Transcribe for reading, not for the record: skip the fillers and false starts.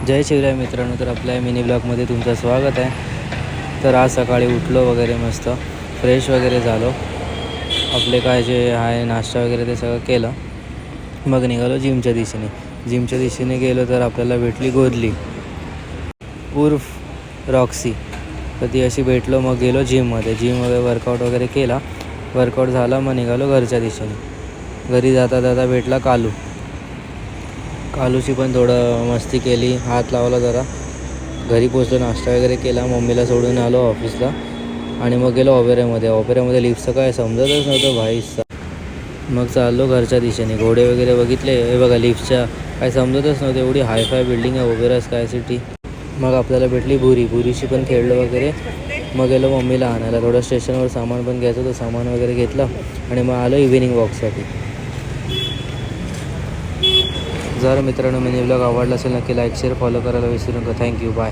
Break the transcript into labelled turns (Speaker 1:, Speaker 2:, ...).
Speaker 1: जय शिवराय मित्रांनो, तर आपल्या मिनी ब्लॉगमध्ये तुमचं स्वागत आहे. तर आज सकाळी उठलो वगैरे, मस्त फ्रेश वगैरे झालो, आपले काय जे आहे नाश्ता वगैरे ते सगळं केलं. मग निघालो जिमच्या दिशेने गेलो. तर आपल्याला भेटली गोदली उर्फ रॉक्सी. तर ती अशी भेटलो. मग गेलो जिम वगैरे वर्कआउट वगैरे केला. वर्कआउट झाला, मग निघालो घरच्या दिशेने. घरी जाता जाता भेटला कालूची पण थोडं मस्ती केली, हात लावला जरा. घरी पोचलो, नाश्ता वगैरे केला, मम्मीला सोडून आलो ऑफिसला आणि मग गेलो ऑपेऱ्यामध्ये लिफ्टचं काय समजतच नव्हतं भाईचा. मग चाललो घरच्या दिशेने. घोडे वगैरे बघितले, हे बघा लिफ्टच्या काय समजतच नव्हतं, एवढी हायफाय बिल्डिंग आहे ओबेरॉय स्काय सिटी. मग आपल्याला भेटली भुरीशी पण खेळलो वगैरे. मग गेलो मम्मीला आणायला. थोडं स्टेशनवर सामान पण घ्यायचं होतं, सामान वगैरे घेतलं आणि मग आलो इव्हिनिंग वॉकसाठी. जर मित्रांनो मिनी ब्लॉग आवडला असेल नक्की लाईक शेअर फॉलो करायला विसरू नका. Thank you, bye.